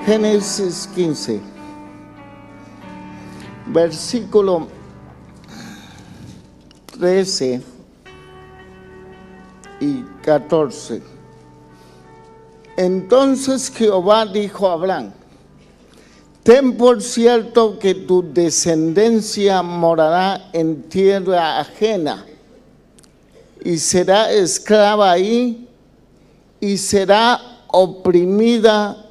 Génesis 15, versículo 13 y 14. Entonces Jehová dijo a Abraham: ten por cierto que tu descendencia morará en tierra ajena y será esclava ahí y será oprimida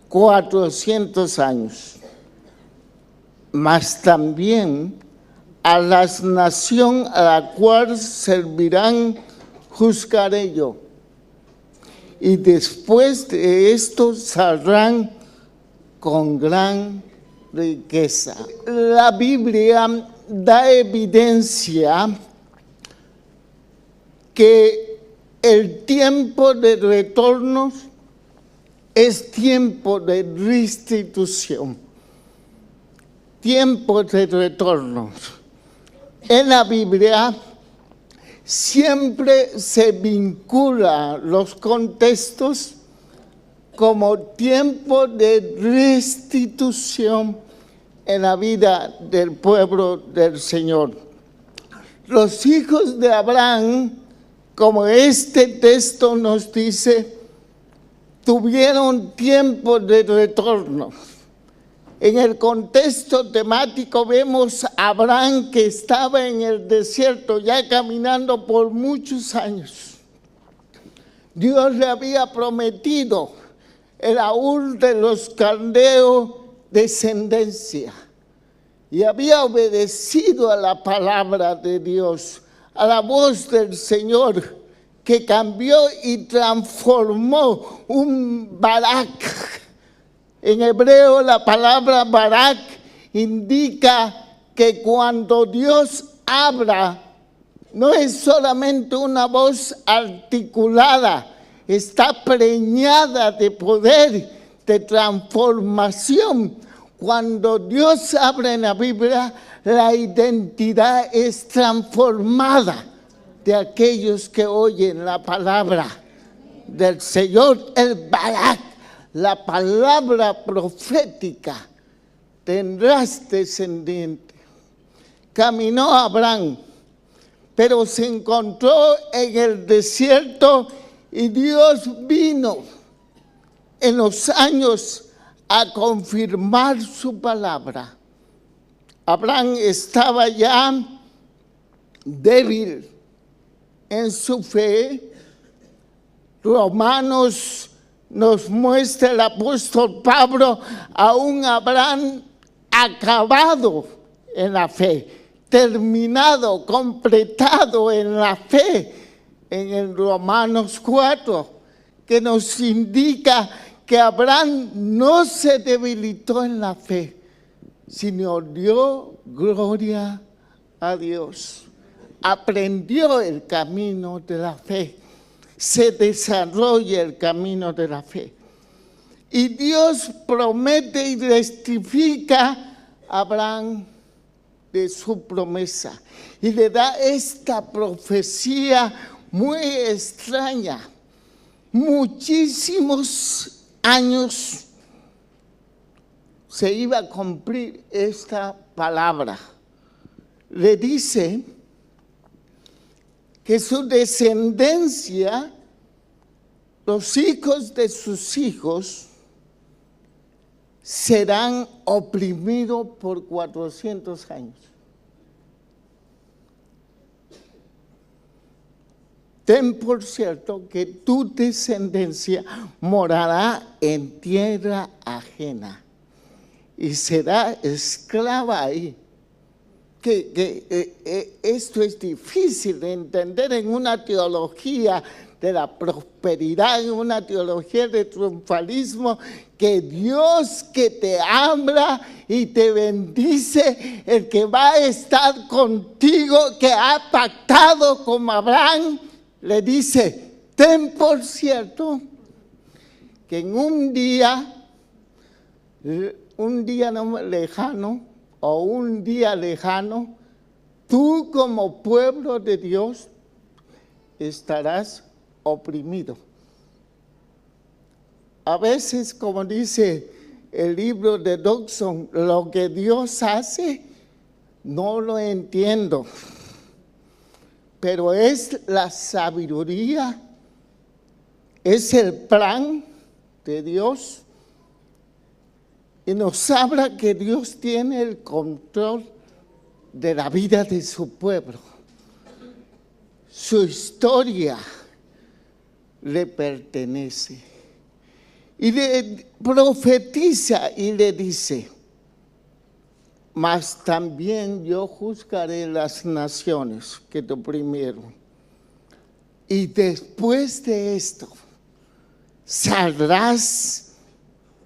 400 años. Mas también a la nación a la cual servirán juzgaré yo, y después de esto saldrán con gran riqueza. La Biblia da evidencia que el tiempo de retorno es tiempo de restitución, tiempo de retorno. En la Biblia siempre se vincula los contextos como tiempo de restitución en la vida del pueblo del Señor. Los hijos de Abraham, como este texto nos dice, tuvieron tiempo de retorno. En el contexto temático vemos a Abraham que estaba en el desierto ya caminando por muchos años. Dios le había prometido el Ur de los caldeos descendencia y había obedecido a la palabra de Dios, a la voz del Señor, que cambió y transformó un Barak. En hebreo la palabra Barak indica que cuando Dios habla, no es solamente una voz articulada, está preñada de poder, de transformación. Cuando Dios habla en la Biblia, la identidad es transformada de aquellos que oyen la palabra del Señor. El Barak, la palabra profética: tendrás descendiente. Caminó Abraham, pero se encontró en el desierto y Dios vino en los años a confirmar su palabra. Abraham estaba ya débil en su fe. Romanos nos muestra el apóstol Pablo a un Abraham acabado en la fe, terminado, completado en la fe, en el Romanos 4, que nos indica que Abraham no se debilitó en la fe, sino dio gloria a Dios. Aprendió el camino de la fe, se desarrolla el camino de la fe. Y Dios promete y testifica a Abraham de su promesa. Y le da esta profecía muy extraña. Muchísimos años se iba a cumplir esta palabra. Le dice que su descendencia, los hijos de sus hijos, serán oprimidos por 400 años. Ten por cierto que tu descendencia morará en tierra ajena y será esclava ahí. Esto es difícil de entender en una teología de la prosperidad, en una teología de triunfalismo, que Dios que te habla y te bendice, el que va a estar contigo, que ha pactado con Abraham, le dice: ten por cierto que en un día no lejano, o un día lejano, tú como pueblo de Dios estarás oprimido. A veces, como dice el libro de Dodson, lo que Dios hace, no lo entiendo, pero es la sabiduría, es el plan de Dios, y nos habla que Dios tiene el control de la vida de su pueblo. Su historia le pertenece. Y le profetiza y le dice: mas también yo juzgaré las naciones que te oprimieron. Y después de esto, saldrás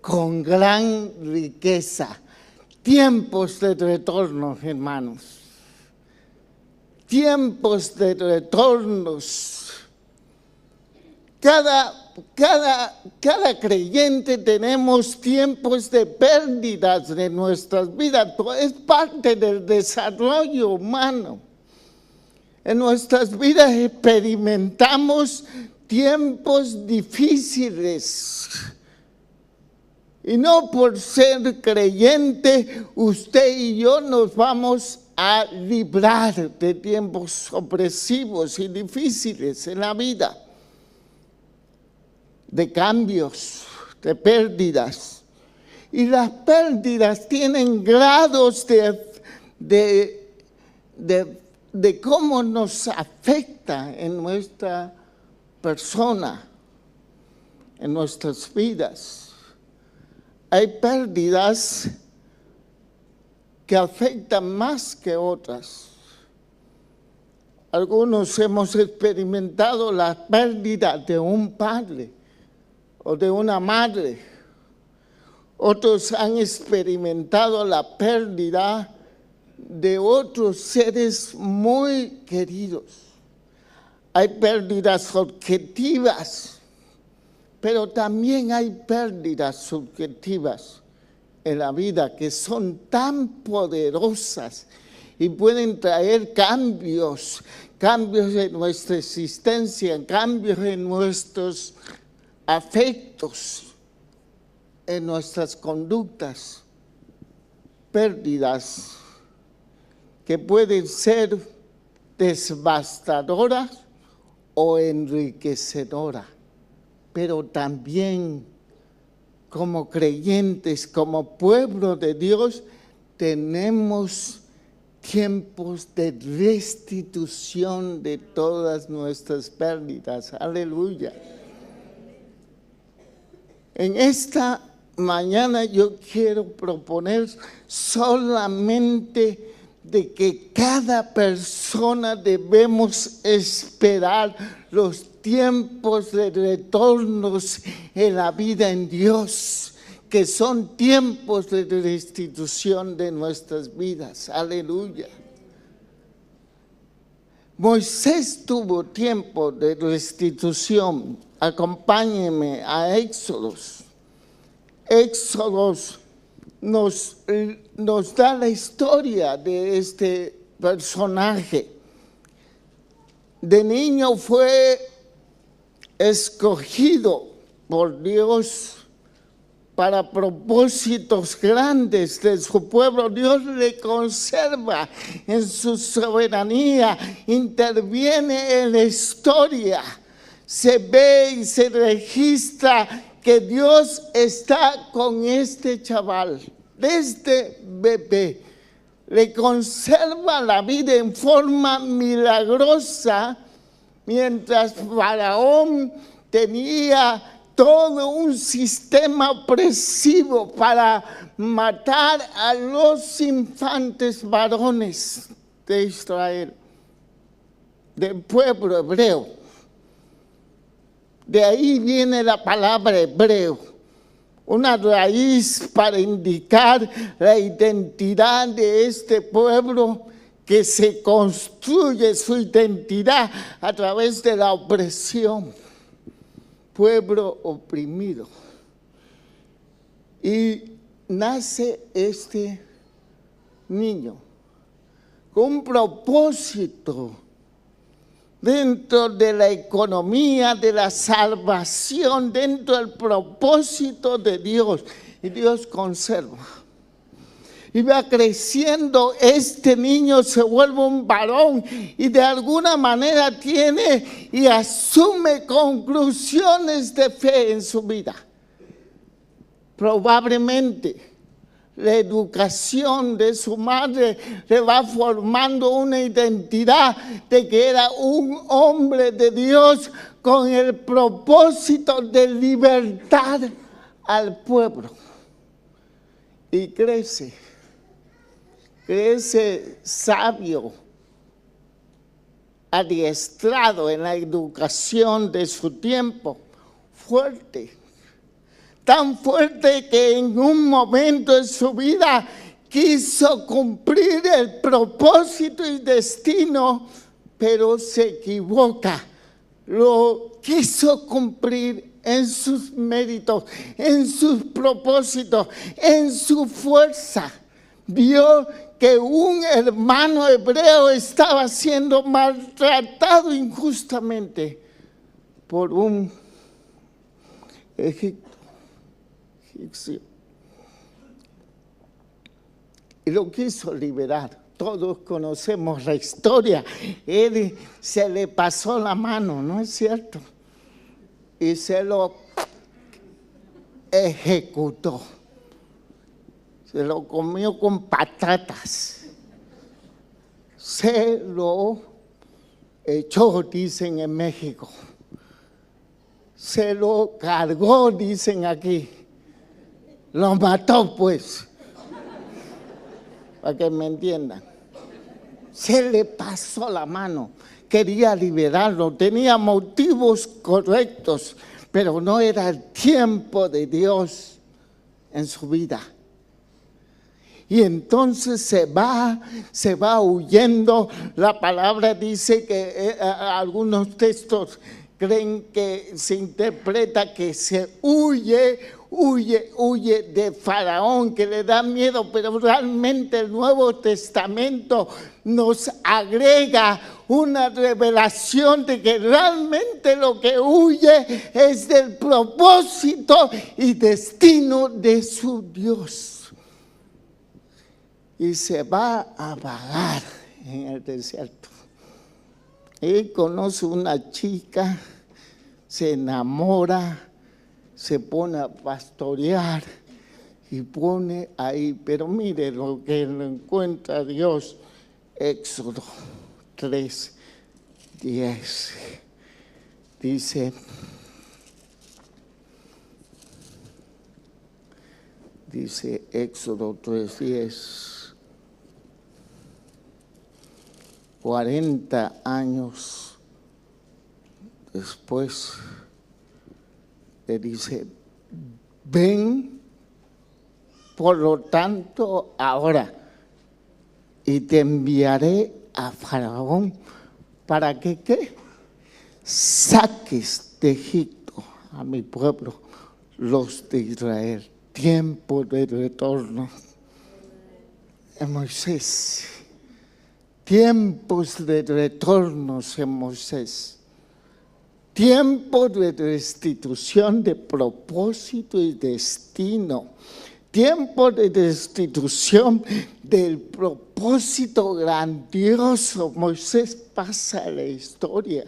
con gran riqueza. Tiempos de retorno, hermanos. Tiempos de retornos. Cada creyente tenemos tiempos de pérdidas de nuestras vidas. Es parte del desarrollo humano. En nuestras vidas experimentamos tiempos difíciles. Y no por ser creyente, usted y yo nos vamos a librar de tiempos opresivos y difíciles en la vida, de cambios, de pérdidas. Y las pérdidas tienen grados de cómo nos afecta en nuestra persona, en nuestras vidas. Hay pérdidas que afectan más que otras. Algunos hemos experimentado la pérdida de un padre o de una madre. Otros han experimentado la pérdida de otros seres muy queridos. Hay pérdidas objetivas, pero también hay pérdidas subjetivas en la vida que son tan poderosas y pueden traer cambios en nuestra existencia, cambios en nuestros afectos, en nuestras conductas, pérdidas que pueden ser devastadoras o enriquecedoras, pero también como creyentes, como pueblo de Dios, tenemos tiempos de restitución de todas nuestras pérdidas. Aleluya. En esta mañana yo quiero proponer solamente de que cada persona debemos esperar los tiempos de retornos en la vida en Dios, que son tiempos de restitución de nuestras vidas. Aleluya. Moisés tuvo tiempo de restitución. Acompáñenme a Éxodos. Éxodos nos da la historia de este personaje. De niño fue escogido por Dios para propósitos grandes de su pueblo. Dios le conserva en su soberanía, interviene en la historia. Se ve y se registra que Dios está con este chaval, este bebé. Le conserva la vida en forma milagrosa, mientras Faraón tenía todo un sistema opresivo para matar a los infantes varones de Israel, del pueblo hebreo. De ahí viene la palabra hebreo, una raíz para indicar la identidad de este pueblo que se construye su identidad a través de la opresión. Pueblo oprimido. Y nace este niño con un propósito dentro de la economía de la salvación, dentro del propósito de Dios. y Dios conserva. Y va creciendo, este niño se vuelve un varón y de alguna manera tiene y asume conclusiones de fe en su vida. Probablemente la educación de su madre le va formando una identidad de que era un hombre de Dios con el propósito de libertar al pueblo. Y crece sabio, adiestrado en la educación de su tiempo, fuerte. Tan fuerte que en un momento de su vida quiso cumplir el propósito y destino, pero se equivoca. Lo quiso cumplir en sus méritos, en sus propósitos, en su fuerza. Vio que un hermano hebreo estaba siendo maltratado injustamente por un egipcio. Y lo quiso liberar. Todos conocemos la historia. Él se le pasó la mano, ¿no es cierto? Y se lo ejecutó. Se lo comió con patatas. Se lo echó, dicen en México. Se lo cargó, dicen aquí. Lo mató, pues, para que me entiendan. Se le pasó la mano, quería liberarlo, tenía motivos correctos, pero no era el tiempo de Dios en su vida. Y entonces se va huyendo. La palabra dice que algunos textos creen que se interpreta que se huye de Faraón, que le da miedo, pero realmente el Nuevo Testamento nos agrega una revelación de que realmente lo que huye es del propósito y destino de su Dios. Y se va a vagar en el desierto. Él conoce una chica, se enamora, se pone a pastorear y pone ahí, pero mire lo que lo encuentra Dios, Éxodo 3:10. Dice, Éxodo 3:10. 40 años después, le dice, ven, por lo tanto, ahora, y te enviaré a Faraón para que, ¿qué? Saques de Egipto a mi pueblo, los de Israel. Tiempo de retorno. En Moisés. Tiempos de retornos en Moisés. Tiempo de restitución de propósito y destino. Tiempo de restitución del propósito grandioso. Moisés pasa la historia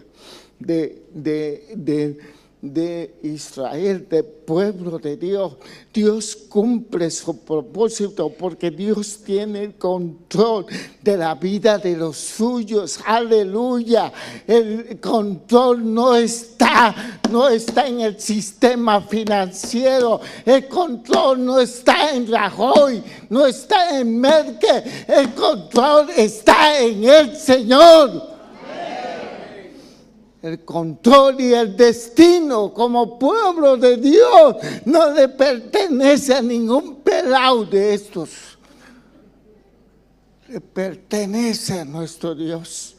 de Israel, del pueblo de Dios. Dios cumple su propósito porque Dios tiene el control de la vida de los suyos. Aleluya. El control no está en el sistema financiero. El control no está en Rajoy, no está en Merkel. El control está en el Señor. El control y el destino como pueblo de Dios no le pertenece a ningún pelao de estos. Le pertenece a nuestro Dios.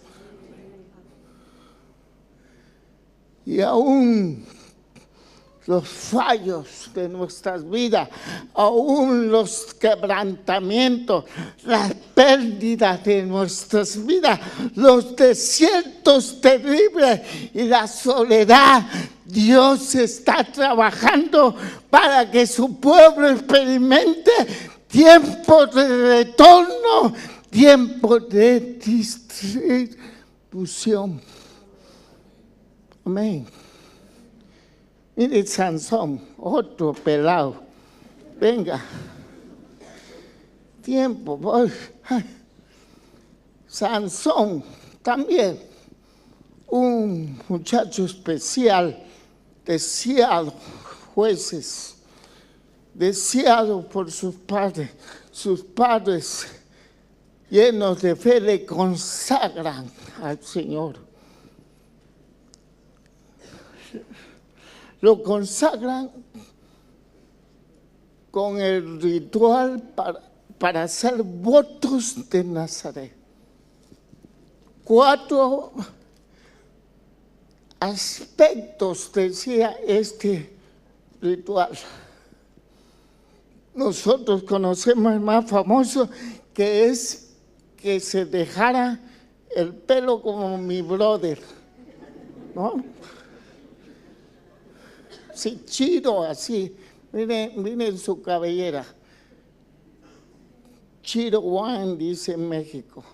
Y aún los fallos de nuestras vidas, aún los quebrantamientos, las pérdidas de nuestras vidas, los desiertos terribles y la soledad, Dios está trabajando para que su pueblo experimente tiempo de retorno, tiempo de distribución. Amén. Mire Sansón, otro pelado. Venga. Tiempo, voy. Sansón también, un muchacho especial, deseado, jueces, deseado por sus padres. Sus padres, llenos de fe, le consagran al Señor. Lo consagran con el ritual para hacer votos de Nazaret. 4 aspectos decía este ritual. Nosotros conocemos el más famoso, que es que se dejara el pelo como mi brother, ¿no? Sí, chiro así, miren su cabellera. Chiro Juan dice en México.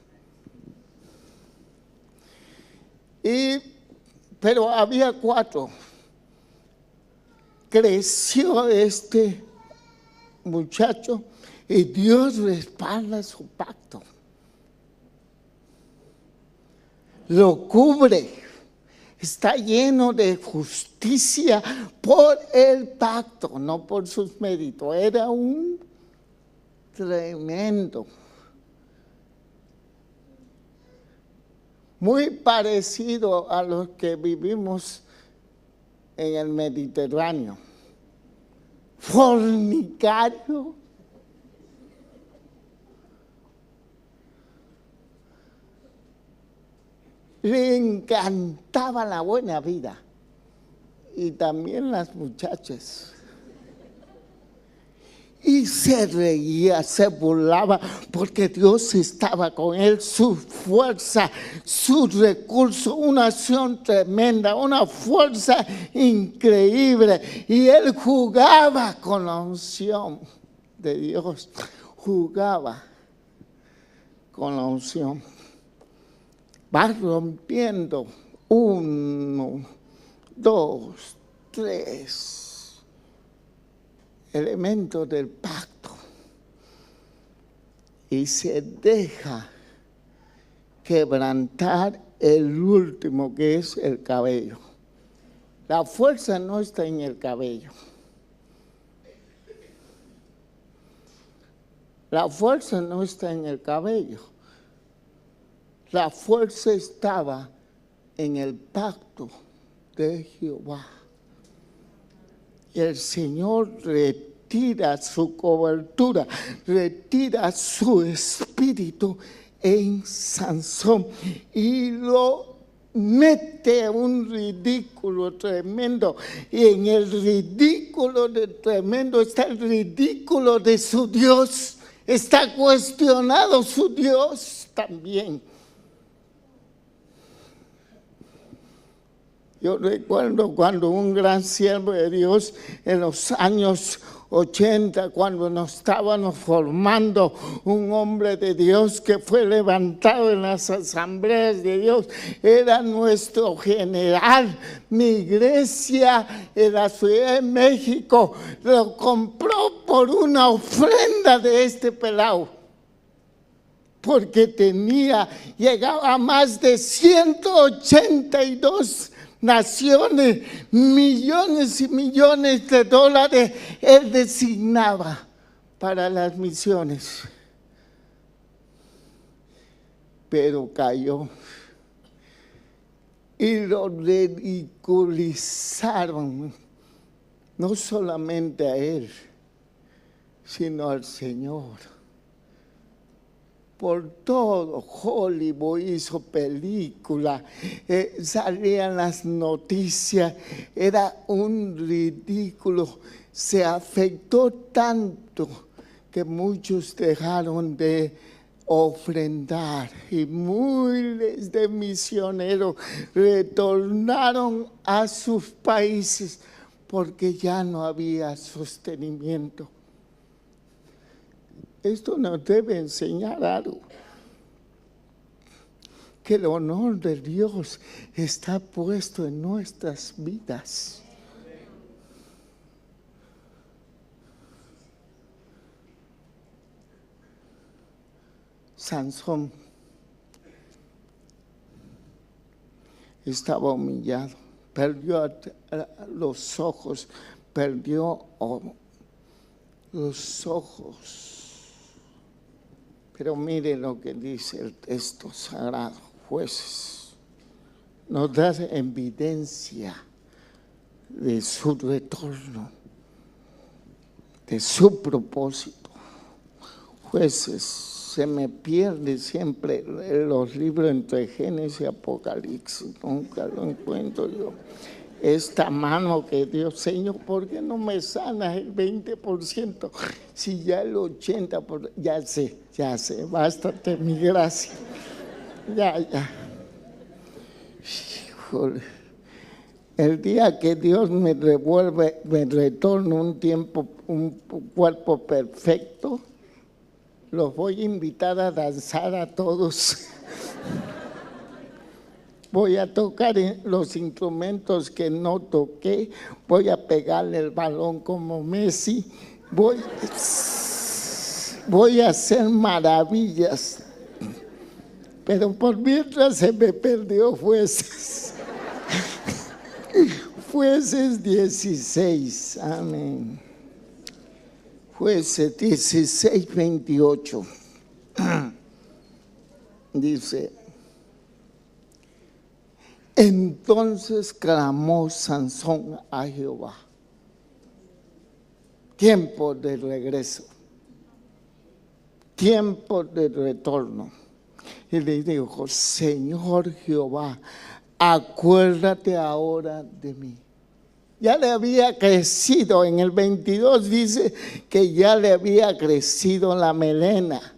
Pero había 4. Creció este muchacho y Dios respalda su pacto. Lo cubre. Está lleno de justicia por el pacto, no por sus méritos. Era un tremendo. Muy parecido a los que vivimos en el Mediterráneo. Fornicario. Le encantaba la buena vida. Y también las muchachas. Y se reía, se burlaba, porque Dios estaba con él, su fuerza, su recurso, una acción tremenda, una fuerza increíble. Y él jugaba con la unción de Dios, jugaba con la unción. Va rompiendo 1, 2, 3 elementos del pacto y se deja quebrantar el último, que es el cabello. La fuerza no está en el cabello. La fuerza no está en el cabello. La fuerza estaba en el pacto de Jehová. Y el Señor retira su cobertura, retira su espíritu en Sansón y lo mete a un ridículo tremendo. Y en el ridículo tremendo está el ridículo de su Dios. Está cuestionado su Dios también. Yo recuerdo cuando un gran siervo de Dios en los años 80, cuando nos estábamos formando, un hombre de Dios que fue levantado en las asambleas de Dios, era nuestro general. Mi iglesia en la Ciudad de México lo compró por una ofrenda de este pelado, porque llegaba a más de 182 naciones, millones y millones de dólares él designaba para las misiones. Pero cayó y lo ridiculizaron, no solamente a él, sino al Señor. Por todo Hollywood hizo películas, salían las noticias, era un ridículo. Se afectó tanto que muchos dejaron de ofrendar, y miles de misioneros retornaron a sus países porque ya no había sostenimiento. Esto nos debe enseñar algo, que el honor de Dios está puesto en nuestras vidas. Sansón estaba humillado, perdió los ojos, perdió los ojos. Pero mire lo que dice el texto sagrado, Jueces. Nos da evidencia de su retorno, de su propósito. Jueces. Se me pierde siempre los libros entre Génesis y Apocalipsis, nunca lo encuentro yo. Esta mano que Dios, Señor, ¿por qué no me sanas el 20%? Si ya el 80%, ya sé, bástate mi gracia. Ya. Híjole. El día que Dios me retorne un cuerpo perfecto, los voy a invitar a danzar a todos. Voy a tocar los instrumentos que no toqué. Voy a pegarle el balón como Messi. Voy a hacer maravillas. Pero por mientras se me perdió Jueces. Jueces 16. Amén. Jueces 16, 28, dice, entonces clamó Sansón a Jehová. Tiempo de regreso, tiempo de retorno. Y le dijo, Señor Jehová, acuérdate ahora de mí. Ya le había crecido, en el 22 dice que ya le había crecido la melena.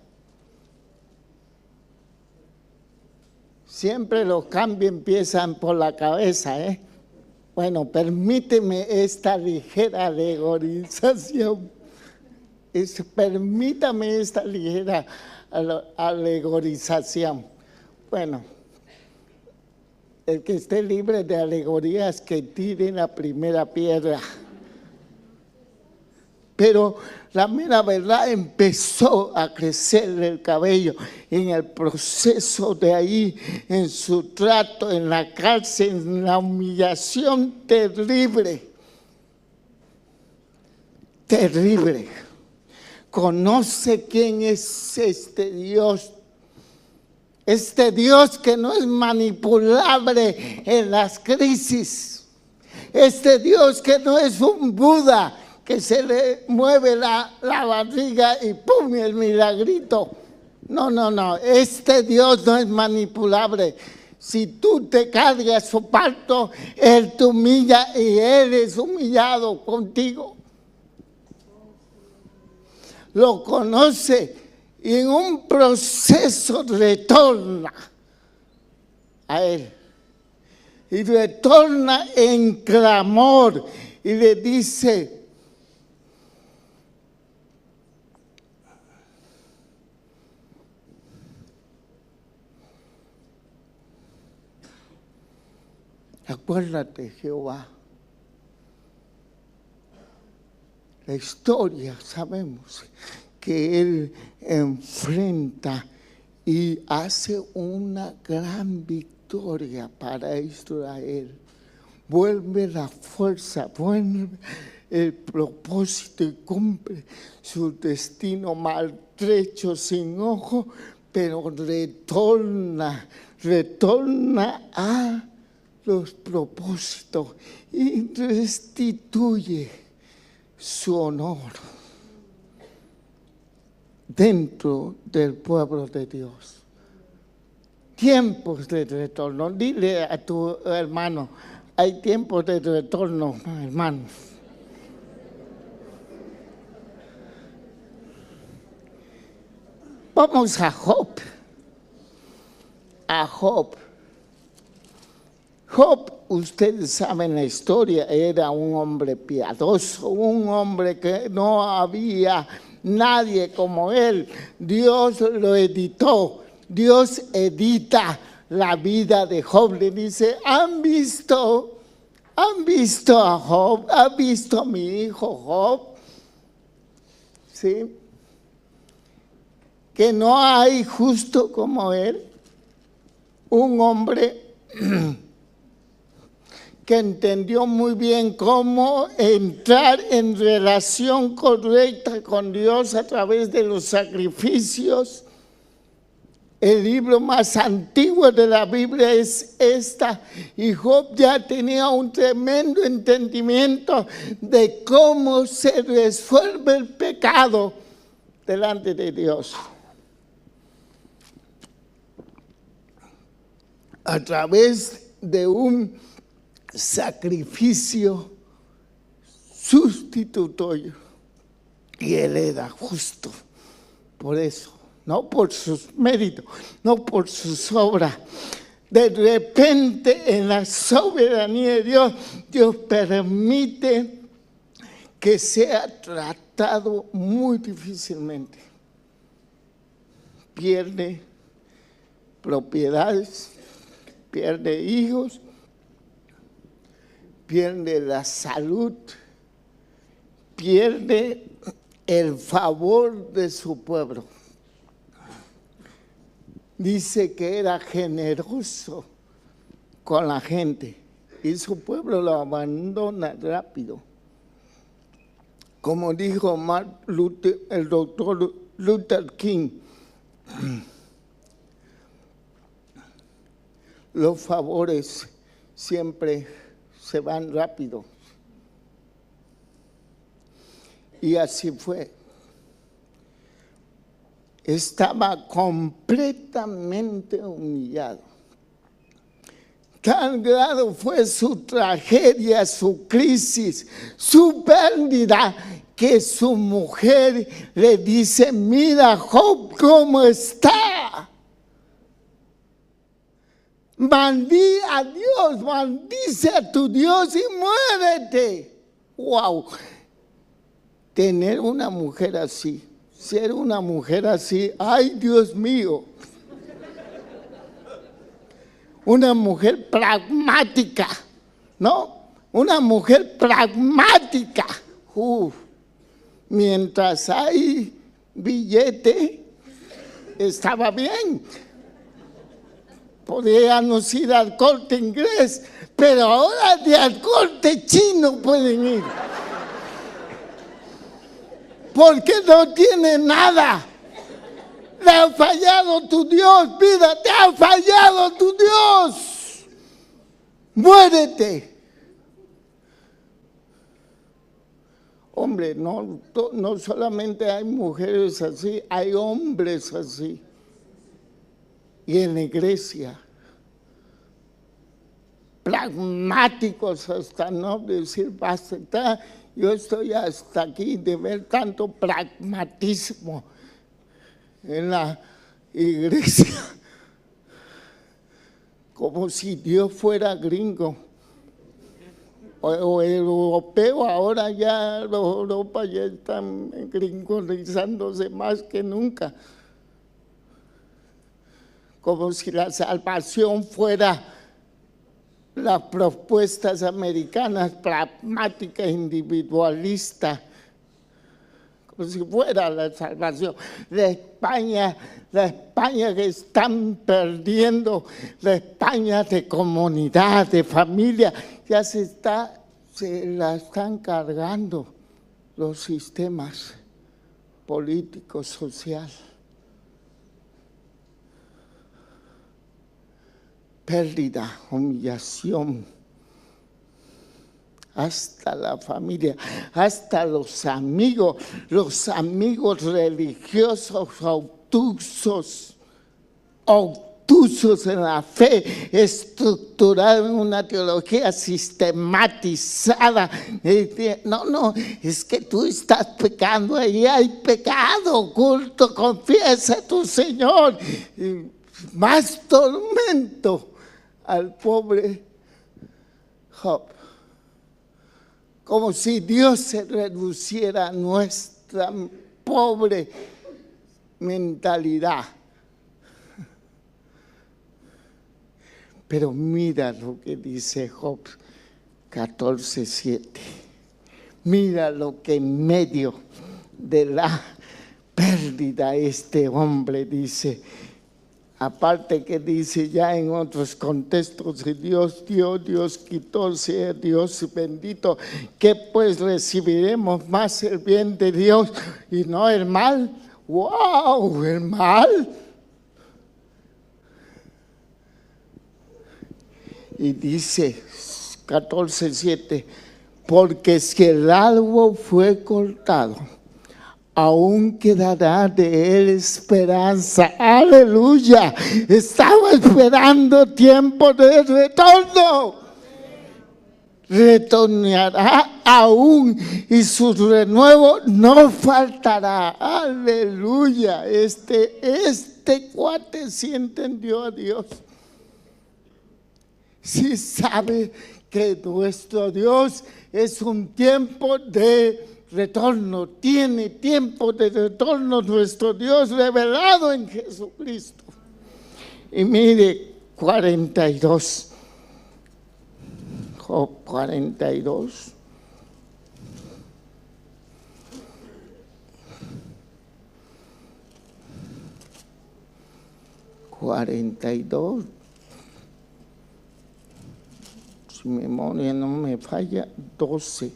Siempre los cambios empiezan por la cabeza, ¿eh? Bueno, permíteme esta ligera alegorización. Permítame esta ligera alegorización. Bueno. El que esté libre de alegorías, que tire la primera piedra. Pero la mera verdad, empezó a crecer el cabello en el proceso de ahí, en su trato, en la cárcel, en la humillación terrible. Terrible. Conoce quién es este Dios. Este Dios que no es manipulable en las crisis. Este Dios que no es un Buda que se le mueve la barriga y ¡pum! El milagrito. No. Este Dios no es manipulable. Si tú te cargas su parto, Él te humilla y Él es humillado contigo. Lo conoce. Y en un proceso retorna a Él. Y retorna en clamor. Y le dice, acuérdate, Jehová. La historia, sabemos que Él enfrenta y hace una gran victoria para Israel. Vuelve la fuerza, vuelve el propósito y cumple su destino maltrecho, sin ojo, pero retorna a los propósitos y restituye su honor dentro del pueblo de Dios. Tiempos de retorno. Dile a tu hermano, hay tiempos de retorno, hermano. Vamos a Job. A Job. Job, ustedes saben la historia, era un hombre piadoso, un hombre que no había nadie como él. Dios lo editó. Dios edita la vida de Job. Le dice, ¿han visto a Job? ¿Han visto a mi hijo Job? ¿Sí? Que no hay justo como él. Un hombre que entendió muy bien cómo entrar en relación correcta con Dios a través de los sacrificios. El libro más antiguo de la Biblia es esta, y Job ya tenía un tremendo entendimiento de cómo se resuelve el pecado delante de Dios. A través de un sacrificio sustitutorio, y él era justo por eso, no por sus méritos, no por sus obras. De repente, en la soberanía de Dios, Dios permite que sea tratado muy difícilmente. Pierde propiedades, pierde hijos, pierde la salud, pierde el favor de su pueblo. Dice que era generoso con la gente y su pueblo lo abandona rápido. Como dijo el doctor Luther King, los favores siempre se van rápido. Y así fue. Estaba completamente humillado. Tan grave fue su tragedia, su crisis, su pérdida, que su mujer le dice, mira Job, ¿cómo está? Maldice a Dios, maldice a tu Dios y muérete. ¡Wow! Tener una mujer así, ser una mujer así, ¡ay Dios mío! Una mujer pragmática, ¿no? Una mujer pragmática. Mientras hay billete, estaba bien. Podíamos ir al Corte Inglés, pero ahora de al Corte Chino pueden ir. Porque no tiene nada. Le ha fallado tu Dios, vida, te ha fallado tu Dios. Muérete. Hombre, no solamente hay mujeres así, hay hombres así. Y en la iglesia, pragmáticos hasta no decir basta. Yo estoy hasta aquí de ver tanto pragmatismo en la iglesia, como si Dios fuera gringo o europeo. Ahora ya Europa ya están gringolizándose más que nunca, como si la salvación fuera las propuestas americanas, pragmática, individualista, como si fuera la salvación. La España que están perdiendo, la España de comunidad, de familia, ya se la están cargando los sistemas políticos, sociales. Pérdida, humillación, hasta la familia, hasta los amigos religiosos obtusos obtusos en la fe, estructurado en una teología sistematizada. No, es que tú estás pecando, ahí hay pecado oculto, confiesa a tu Señor. Y más tormento al pobre Job. Como si Dios se reduciera a nuestra pobre mentalidad. Pero mira lo que dice Job 14:7. Mira lo que en medio de la pérdida este hombre dice. Aparte que dice ya en otros contextos, Dios dio, Dios quitó, sea Dios bendito, que pues recibiremos más el bien de Dios y no el mal. ¡Wow! El mal. Y dice 14:7, porque si el árbol fue cortado, aún quedará de él esperanza. ¡Aleluya! Estaba esperando tiempo de retorno. Retornará aún y su renuevo no faltará. ¡Aleluya! Este cuate sí entendió a Dios. Sí sabe que nuestro Dios es un tiempo de retorno, tiene tiempo de retorno nuestro Dios revelado en Jesucristo. Y mire, 42, Job 42. Si mi memoria no me falla, 12.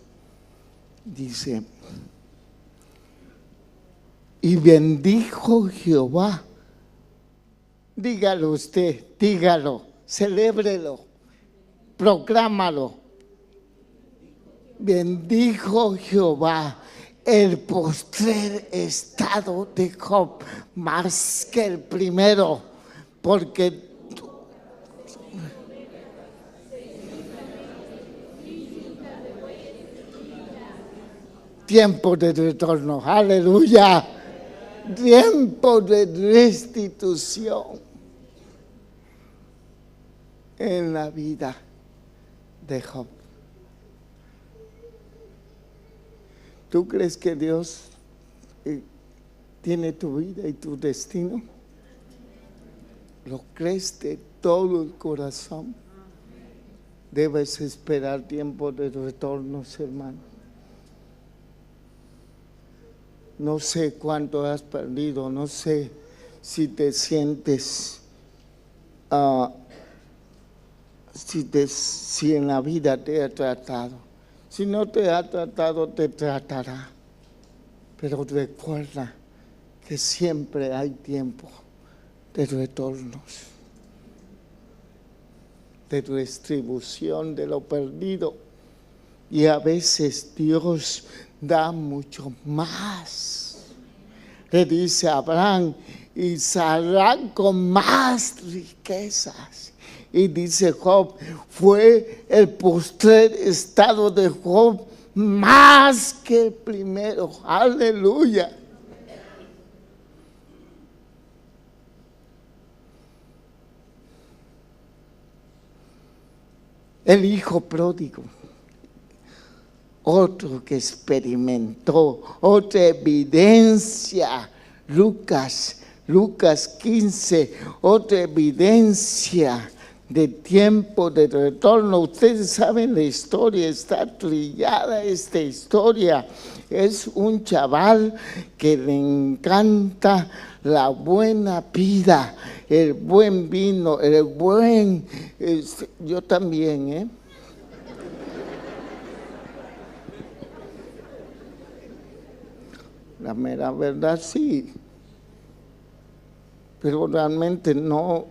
Dice, y bendijo Jehová. Dígalo usted, dígalo, celébrelo, proclámalo. Bendijo Jehová el postrer estado de Job más que el primero, porque tiempo de retorno, aleluya, tiempo de restitución en la vida de Job. ¿Tú crees que Dios tiene tu vida y tu destino? ¿Lo crees de todo el corazón? Debes esperar tiempo de retornos, hermano. No sé cuánto has perdido, no sé si te sientes, si en la vida te ha tratado. Si no te ha tratado, te tratará. Pero recuerda que siempre hay tiempo de retornos, de distribución de lo perdido. Y a veces Dios da mucho más. Le dice a Abraham, y saldrán con más riquezas. Y dice Job, fue el postrer estado de Job más que el primero. Aleluya. El hijo pródigo, otro que experimentó, otra evidencia. Lucas 15, otra evidencia de tiempo de retorno. Ustedes saben la historia, está trillada esta historia. Es un chaval que le encanta la buena vida, el buen vino, el buen... yo también, La mera verdad sí, pero realmente no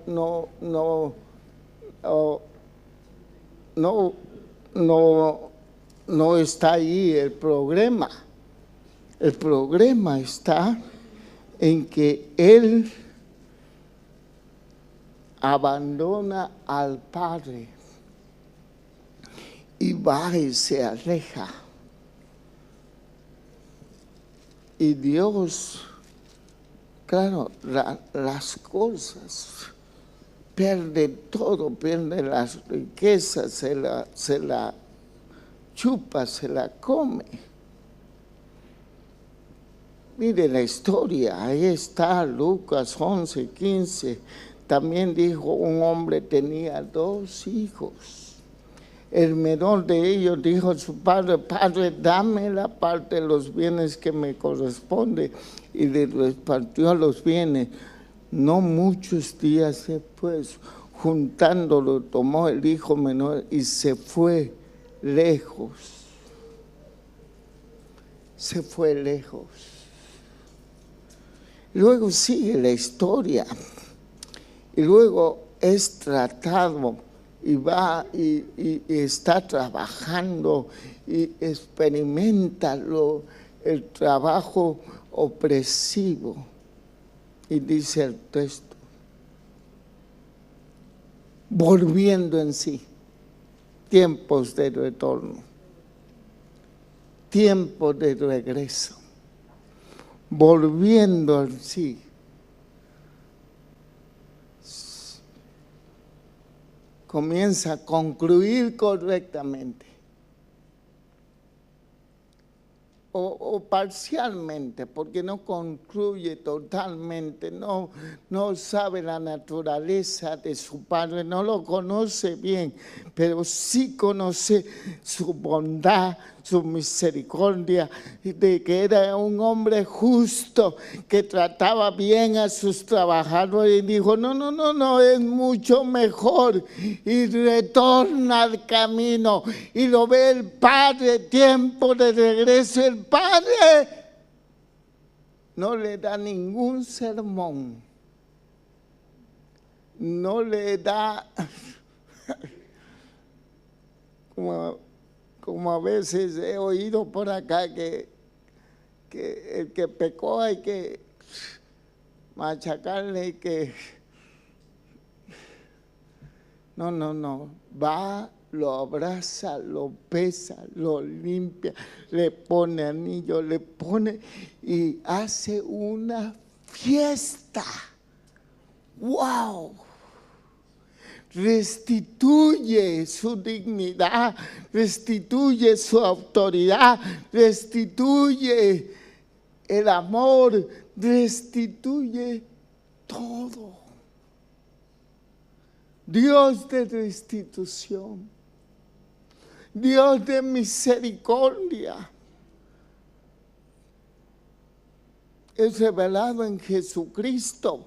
está ahí el problema. El problema está en que él abandona al Padre y va y se aleja. Y Dios, claro, las cosas, pierde todo, pierde las riquezas, se la chupa, se la come. Mire la historia, ahí está Lucas 11:15. También dijo, un hombre tenía 2 hijos. El menor de ellos dijo a su padre: Padre, dame la parte de los bienes que me corresponde. Y le repartió los bienes. No muchos días después, juntándolo, tomó el hijo menor y se fue lejos. Se fue lejos. Luego sigue la historia. Y luego es tratado y va y está trabajando y experimenta el trabajo opresivo. Y dice el texto, volviendo en sí, tiempos de retorno, tiempos de regreso, volviendo en sí. Comienza a concluir correctamente o parcialmente, porque no concluye totalmente, no sabe la naturaleza de su padre, no lo conoce bien, pero sí conoce su bondad, su misericordia, de que era un hombre justo, que trataba bien a sus trabajadores, y dijo, no, es mucho mejor, y retorna al camino, y lo ve el padre, tiempo de regreso. El padre no le da ningún sermón, no le da como a veces he oído por acá que el que pecó hay que machacarle y que no, va, lo abraza, lo besa, lo limpia, le pone anillo, le pone y hace una fiesta. ¡Wow! Restituye su dignidad, restituye su autoridad, restituye el amor, restituye todo. Dios de restitución, Dios de misericordia, es revelado en Jesucristo.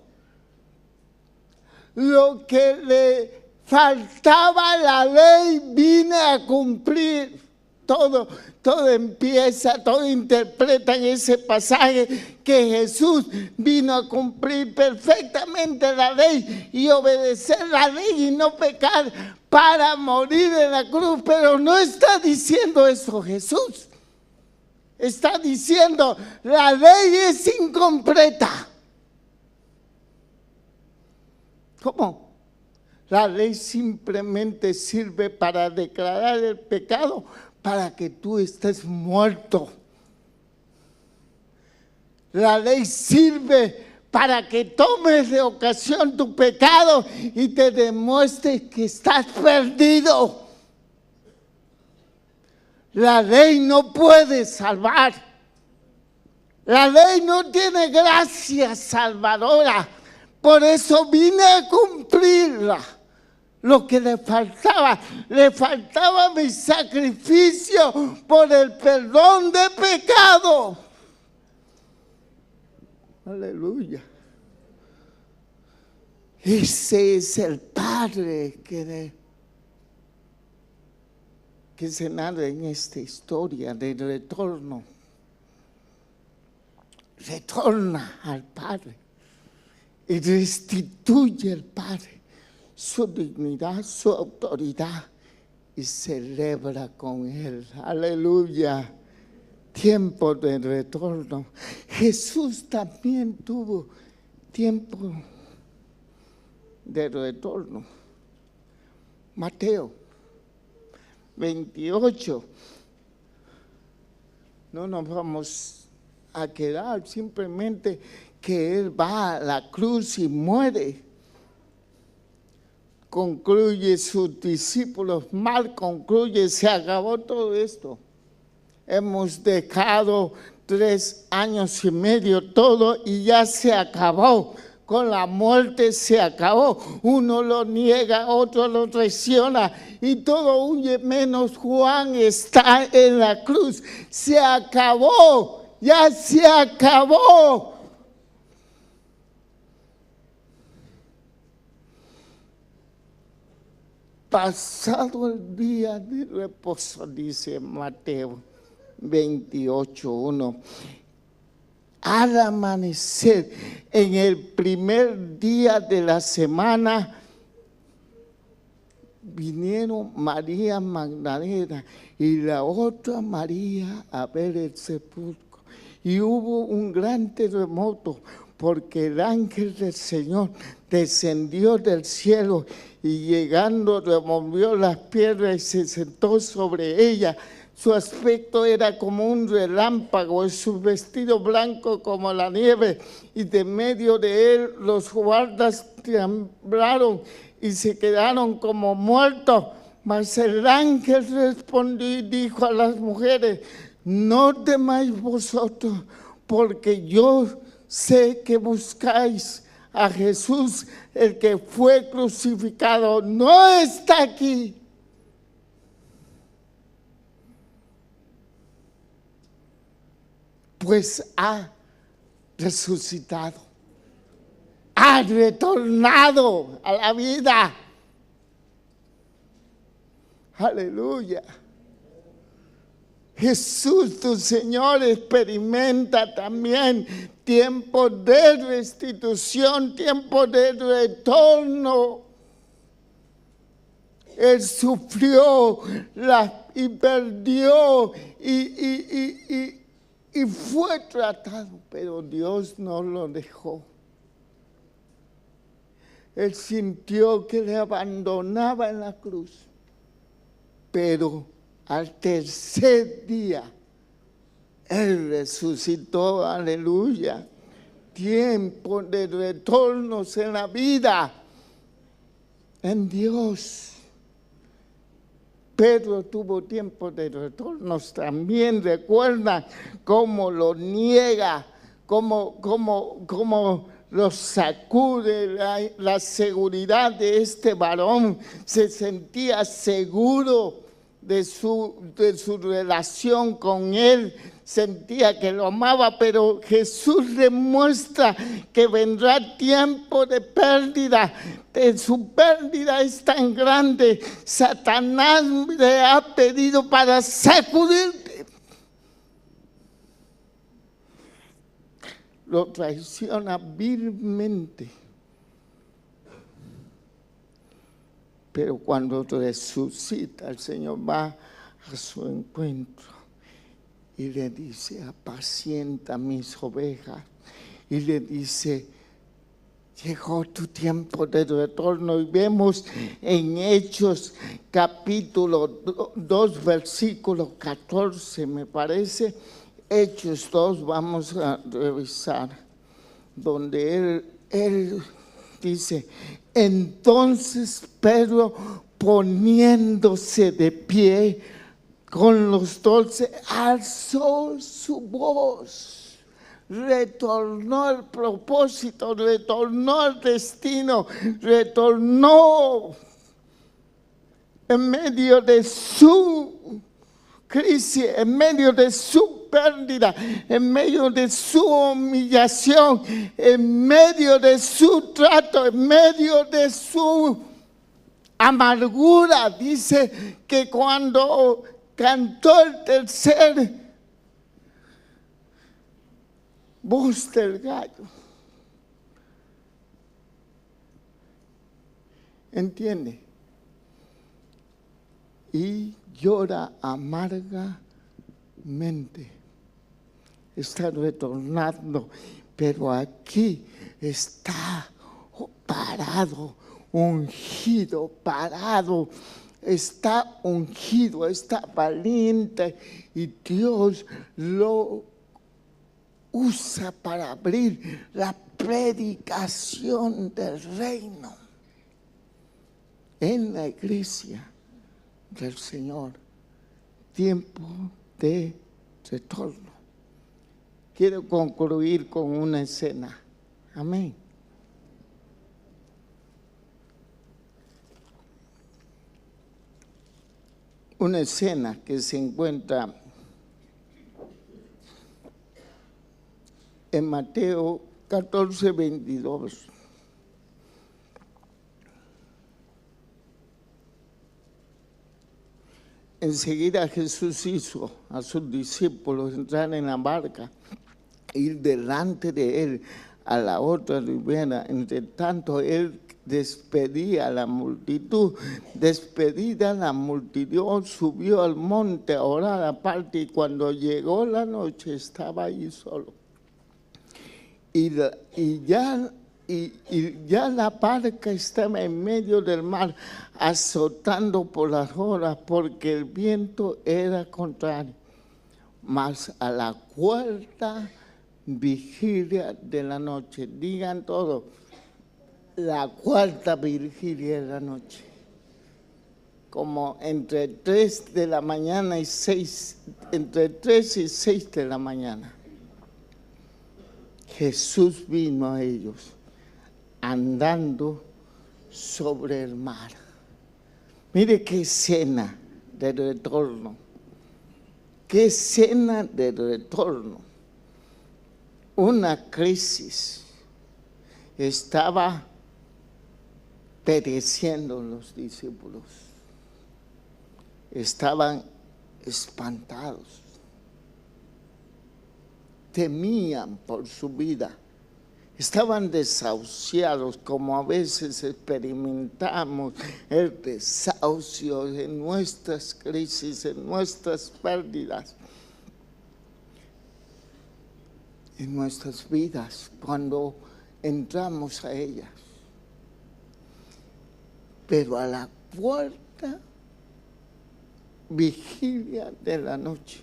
Lo que le faltaba a la ley vine a cumplir. Todo empieza, todo interpreta en ese pasaje que Jesús vino a cumplir perfectamente la ley y obedecer la ley y no pecar para morir en la cruz. Pero no está diciendo eso Jesús. Está diciendo, la ley es incompleta. ¿Cómo? La ley simplemente sirve para declarar el pecado, para que tú estés muerto. La ley sirve para que tomes de ocasión tu pecado y te demuestres que estás perdido. La ley no puede salvar. La ley no tiene gracia salvadora. Por eso vine a cumplirla. Lo que le faltaba mi sacrificio por el perdón de pecado. Aleluya. Ese es el Padre que se narra en esta historia de retorno. Retorna al Padre y restituye al Padre su dignidad, su autoridad y celebra con Él. Aleluya. Tiempo de retorno. Jesús también tuvo tiempo de retorno. Mateo 28. No nos vamos a quedar simplemente que Él va a la cruz y muere. Concluye sus discípulos, mal concluye, se acabó todo esto. Hemos dejado 3 años y medio todo y ya se acabó. Con la muerte se acabó. Uno lo niega, otro lo traiciona y todo huye menos Juan está en la cruz. Se acabó, ya se acabó. Pasado el día de reposo, dice Mateo 28:1. Al amanecer, en el primer día de la semana, vinieron María Magdalena y la otra María a ver el sepulcro. Y hubo un gran terremoto, porque el ángel del Señor descendió del cielo y llegando removió las piedras y se sentó sobre ella. Su aspecto era como un relámpago y su vestido blanco como la nieve, y de medio de él los guardas temblaron y se quedaron como muertos. Mas el ángel respondió y dijo a las mujeres: no temáis vosotros, porque yo sé que buscáis a Jesús, el que fue crucificado. No está aquí, pues ha resucitado, ha retornado a la vida. Aleluya. Jesús, tu Señor, experimenta también tiempo de restitución, tiempo de retorno. Él sufrió y perdió y fue tratado, pero Dios no lo dejó. Él sintió que le abandonaba en la cruz, pero al tercer día Él resucitó. Aleluya. Tiempo de retornos en la vida, en Dios. Pedro tuvo tiempo de retornos también. Recuerda cómo lo niega, cómo lo sacude la seguridad de este varón. Se sentía seguro de su relación con él, sentía que lo amaba, pero Jesús le muestra que vendrá tiempo de pérdida. Su pérdida es tan grande, Satanás le ha pedido para sacudirte. Lo traiciona vilmente. Pero cuando resucita, el Señor va a su encuentro y le dice: apacienta mis ovejas. Y le dice: llegó tu tiempo de retorno. Y vemos en Hechos capítulo 2, versículo 14, me parece. Hechos 2, vamos a revisar, donde él dice: entonces Pedro, poniéndose de pie con los 12, alzó su voz, retornó al propósito, retornó al destino, retornó en medio de su crisis, en medio de su pérdida, en medio de su humillación, en medio de su trato, en medio de su amargura. Dice que cuando cantó el tercer voz del gallo, ¿entiende? Y llora amargamente. Está retornando, pero aquí está parado ungido, parado, está ungido, está valiente y Dios lo usa para abrir la predicación del reino en la iglesia del Señor. Tiempo de retorno. Quiero concluir con una escena. Amén. Una escena que se encuentra en Mateo 14:22. Enseguida Jesús hizo a sus discípulos entrar en la barca, ir delante de él a la otra ribera. Entre tanto, él despedía a la multitud. Despedida la multitud, subió al monte a orar aparte, y cuando llegó la noche estaba ahí solo. Y ya la barca estaba en medio del mar, azotando por las olas, porque el viento era contrario. Mas a la cuarta vigilia de la noche, digan todo, la cuarta vigilia de la noche, como entre 3 de la mañana y 6, entre 3 y 6 de la mañana, Jesús vino a ellos andando sobre el mar. Mire qué escena de retorno, qué escena de retorno. Una crisis, estaba pereciendo los discípulos, estaban espantados, temían por su vida. Estaban desahuciados, como a veces experimentamos el desahucio en nuestras crisis, en nuestras pérdidas, en nuestras vidas, cuando entramos a ellas. Pero a la cuarta vigilia de la noche,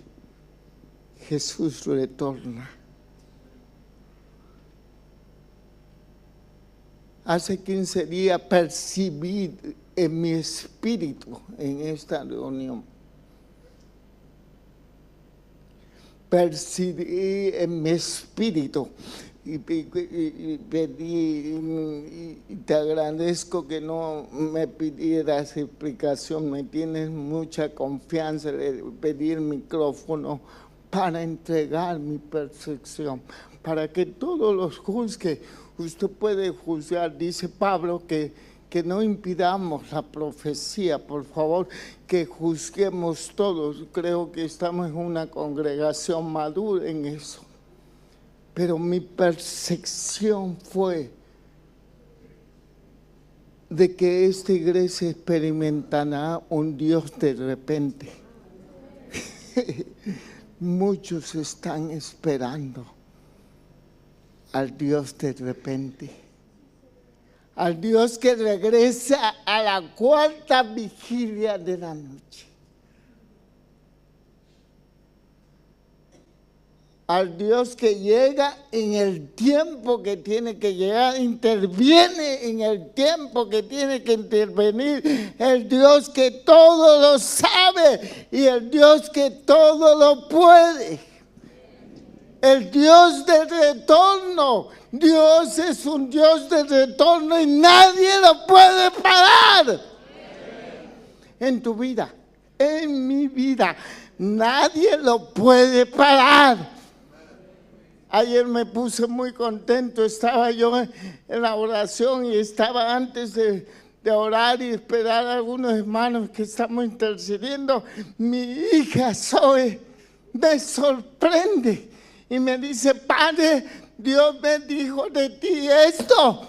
Jesús retorna. Hace 15 días percibí en mi espíritu, en esta reunión, percibí en mi espíritu y pedí, y te agradezco que no me pidieras explicación, me tienes mucha confianza, le pedí el micrófono para entregar mi percepción, para que todos los juzgue. Usted puede juzgar, dice Pablo, que no impidamos la profecía, por favor, que juzguemos todos. Creo que estamos en una congregación madura en eso. Pero mi percepción fue de que esta iglesia experimentará un Dios de repente. Muchos están esperando al Dios de repente, al Dios que regresa a la cuarta vigilia de la noche, al Dios que llega en el tiempo que tiene que llegar, interviene en el tiempo que tiene que intervenir, el Dios que todo lo sabe y el Dios que todo lo puede. El Dios de retorno. Dios es un Dios de retorno y nadie lo puede parar. En tu vida, en mi vida, nadie lo puede parar. Ayer me puse muy contento, estaba yo en la oración y estaba antes de orar y esperar a algunos hermanos que estamos intercediendo. Mi hija Zoe me sorprende. Y me dice, Padre, Dios me dijo de ti esto.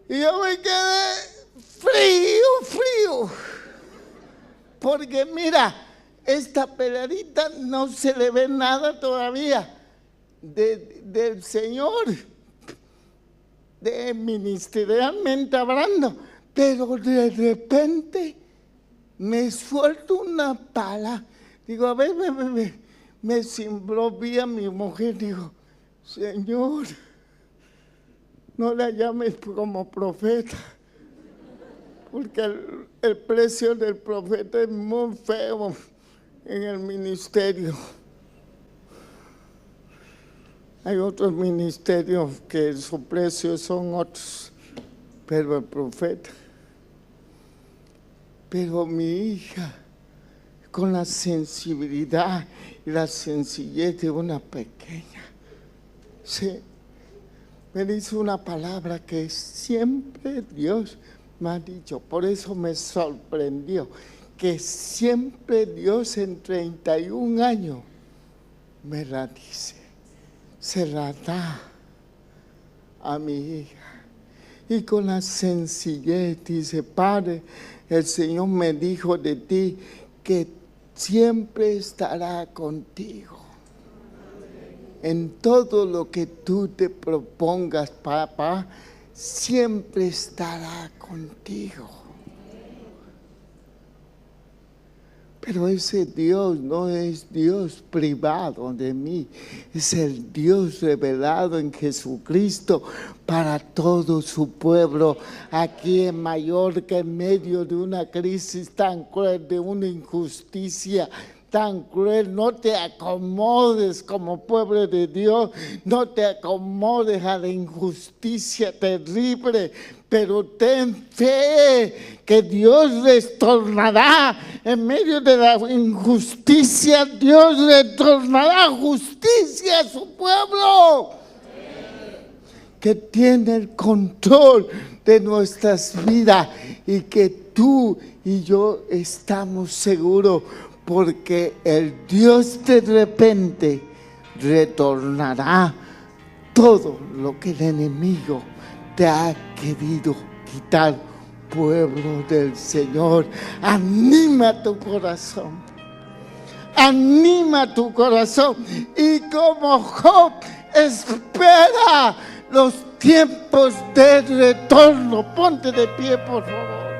Y yo me quedé frío. Porque mira, esta peladita no se le ve nada todavía del Señor. ministerialmente hablando, pero de repente me suelto una pala. Digo, a ver, me cimbró bien mi mujer. Digo, Señor, no la llames como profeta, porque el precio del profeta es muy feo en el ministerio. Hay otros ministerios que su precio son otros, pero el profeta. Pero mi hija, con la sensibilidad y la sencillez de una pequeña, me dice una palabra que siempre Dios me ha dicho. Por eso me sorprendió, que siempre Dios en 31 años me la dice. Se la da a mi hija. Y con la sencillez dice, Padre, el Señor me dijo de ti que siempre estará contigo. En todo lo que tú te propongas, papá, siempre estará contigo. Pero ese Dios no es Dios privado de mí, es el Dios revelado en Jesucristo para todo su pueblo aquí en Mallorca, en medio de una crisis tan cruel, de una injusticia tan cruel. No te acomodes como pueblo de Dios, no te acomodes a la injusticia terrible, pero ten fe que Dios retornará en medio de la injusticia. Dios retornará justicia a su pueblo, que tiene el control de nuestras vidas y que tú y yo estamos seguros, porque el Dios de repente retornará todo lo que el enemigo te ha querido quitar. Pueblo del Señor, anima tu corazón, anima tu corazón, y como Job, espera los tiempos de retorno. Ponte de pie, por favor.